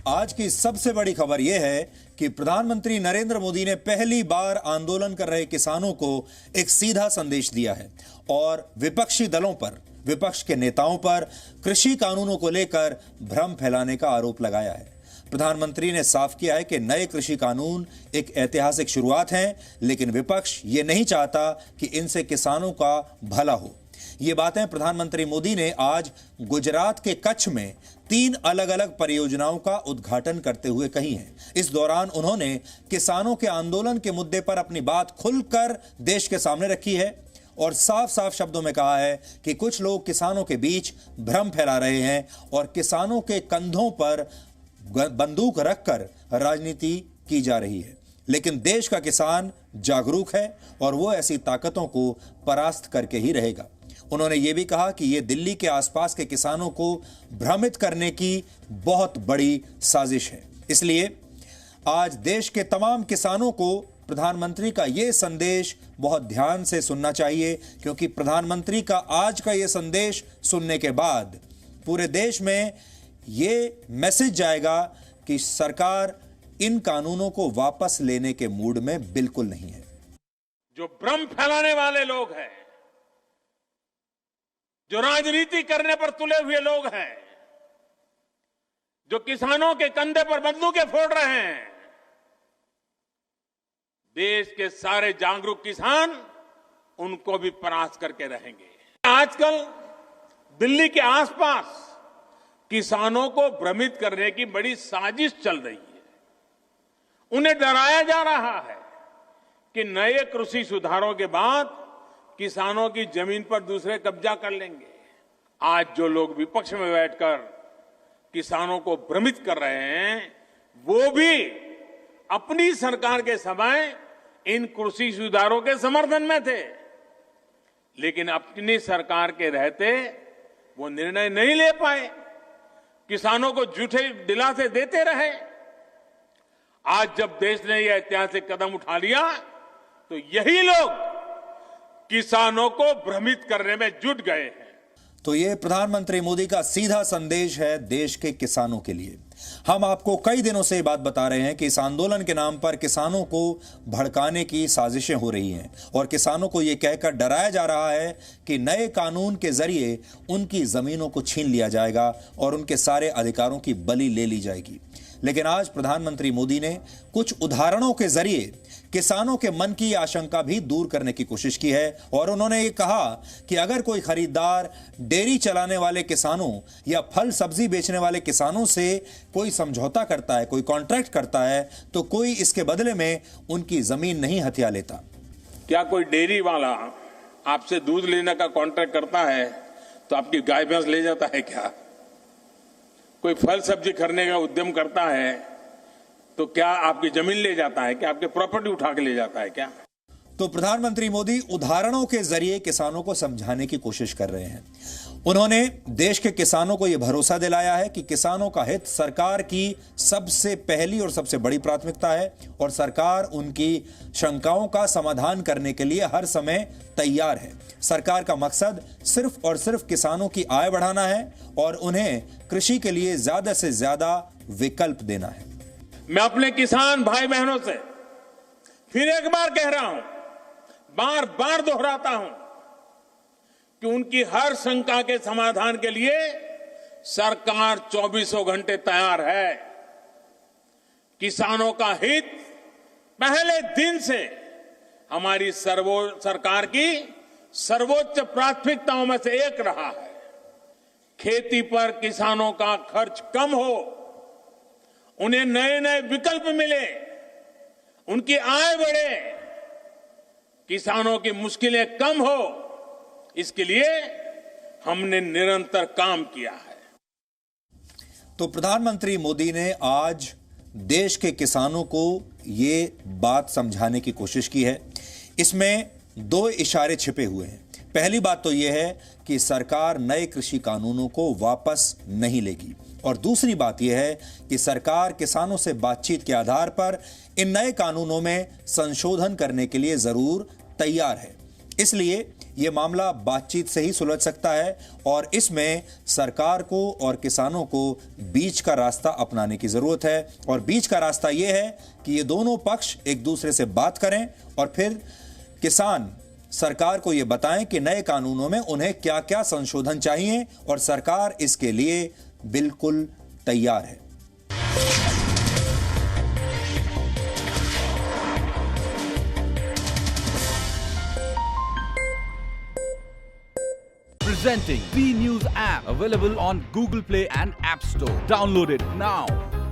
आज की सबसे बड़ी खबर यह है कि प्रधानमंत्री नरेंद्र मोदी ने पहली बार आंदोलन कर रहे किसानों को एक सीधा संदेश दिया है और विपक्षी दलों पर, विपक्ष के नेताओं पर कृषि कानूनों को लेकर भ्रम फैलाने का आरोप लगाया है। प्रधानमंत्री ने साफ किया है कि नए कृषि कानून एक ऐतिहासिक शुरुआत हैं, लेकिन विपक्ष ये नहीं चाहता कि इनसे किसानों का भला हो। ये बातें प्रधानमंत्री मोदी ने आज गुजरात के कच्छ में 3 अलग अलग परियोजनाओं का उद्घाटन करते हुए कही हैं। इस दौरान उन्होंने किसानों के आंदोलन के मुद्दे पर अपनी बात खुलकर देश के सामने रखी है और साफ साफ शब्दों में कहा है कि कुछ लोग किसानों के बीच भ्रम फैला रहे हैं और किसानों के कंधों पर बंदूक रखकर राजनीति की जा रही है। लेकिन देश का किसान जागरूक है और वो ऐसी ताकतों को परास्त करके ही रहेगा। उन्होंने ये भी कहा कि ये दिल्ली के आसपास के किसानों को भ्रमित करने की बहुत बड़ी साजिश है। इसलिए आज देश के तमाम किसानों को प्रधानमंत्री का ये संदेश बहुत ध्यान से सुनना चाहिए, क्योंकि प्रधानमंत्री का आज का ये संदेश सुनने के बाद पूरे देश में ये मैसेज जाएगा कि सरकार इन कानूनों को वापस लेने के मूड में बिल्कुल नहीं है। जो भ्रम फैलाने वाले लोग हैं, जो राजनीति करने पर तुले हुए लोग हैं, जो किसानों के कंधे पर बंदूकें फोड़ रहे हैं, देश के सारे जागरूक किसान उनको भी परास्त करके रहेंगे। आजकल दिल्ली के आसपास किसानों को भ्रमित करने की बड़ी साजिश चल रही है। उन्हें डराया जा रहा है कि नए कृषि सुधारों के बाद किसानों की जमीन पर दूसरे कब्जा कर लेंगे। आज जो लोग विपक्ष में बैठकर किसानों को भ्रमित कर रहे हैं, वो भी अपनी सरकार के समय इन कृषि सुधारों के समर्थन में थे, लेकिन अपनी सरकार के रहते वो निर्णय नहीं ले पाए, किसानों को झूठे दिलासे देते रहे। आज जब देश ने यह ऐतिहासिक कदम उठा लिया तो यही लोग किसानों को भ्रमित करने में जुट गए हैं। तो ये प्रधानमंत्री मोदी का सीधा संदेश है देश के किसानों के लिए। हम आपको कई दिनों से ये बात बता रहे हैं कि इस आंदोलन के नाम पर किसानों को भड़काने की साजिशें हो रही हैं और किसानों को ये कहकर डराया जा रहा है कि नए कानून के जरिए उनकी जमीनों को छीन लिया जाएगा और उनके सारे अधिकारों की बलि ले ली जाएगी। लेकिन आज प्रधानमंत्री मोदी ने कुछ उदाहरणों के जरिए किसानों के मन की आशंका भी दूर करने की कोशिश की है और उन्होंने ये कहा कि अगर कोई खरीदार डेयरी चलाने वाले किसानों या फल सब्जी बेचने वाले किसानों से कोई समझौता करता है, कोई कॉन्ट्रैक्ट करता है, तो कोई इसके बदले में उनकी जमीन नहीं हथिया लेता। क्या कोई डेयरी वाला आपसे दूध लेने का कॉन्ट्रैक्ट करता है तो आपकी गाय भैंस ले जाता है क्या? कोई फल सब्जी खरीदने का उद्यम करता है तो क्या आपकी जमीन ले जाता है? क्या आपके प्रॉपर्टी उठा के ले जाता है क्या? तो प्रधानमंत्री मोदी उदाहरणों के जरिए किसानों को समझाने की कोशिश कर रहे हैं। उन्होंने देश के किसानों को यह भरोसा दिलाया है कि किसानों का हित सरकार की सबसे पहली और सबसे बड़ी प्राथमिकता है और सरकार उनकी शंकाओं का समाधान करने के लिए हर समय तैयार है। सरकार का मकसद सिर्फ और सिर्फ किसानों की आय बढ़ाना है और उन्हें कृषि के लिए ज्यादा से ज्यादा विकल्प देना है। मैं अपने किसान भाई बहनों से फिर एक बार कह रहा हूं, बार बार दोहराता हूं कि उनकी हर शंका के समाधान के लिए सरकार 24 घंटे तैयार है। किसानों का हित पहले दिन से हमारी सरकार की सर्वोच्च प्राथमिकताओं में से एक रहा है। खेती पर किसानों का खर्च कम हो, उन्हें नए नए विकल्प मिले, उनकी आय बढ़े, किसानों की मुश्किलें कम हो, इसके लिए हमने निरंतर काम किया है। तो प्रधानमंत्री मोदी ने आज देश के किसानों को ये बात समझाने की कोशिश की है। इसमें 2 इशारे छिपे हुए हैं। पहली बात तो यह है कि सरकार नए कृषि कानूनों को वापस नहीं लेगी और दूसरी बात यह है कि सरकार किसानों से बातचीत के आधार पर इन नए कानूनों में संशोधन करने के लिए जरूर तैयार है। इसलिए यह मामला बातचीत से ही सुलझ सकता है और इसमें सरकार को और किसानों को बीच का रास्ता अपनाने की जरूरत है। और बीच का रास्ता यह है कि ये दोनों पक्ष एक दूसरे से बात करें और फिर किसान सरकार को यह बताएं कि नए कानूनों में उन्हें क्या क्या संशोधन चाहिए और सरकार इसके लिए बिल्कुल तैयार है। Presenting B News app, available on Google Play and App Store. Download it now.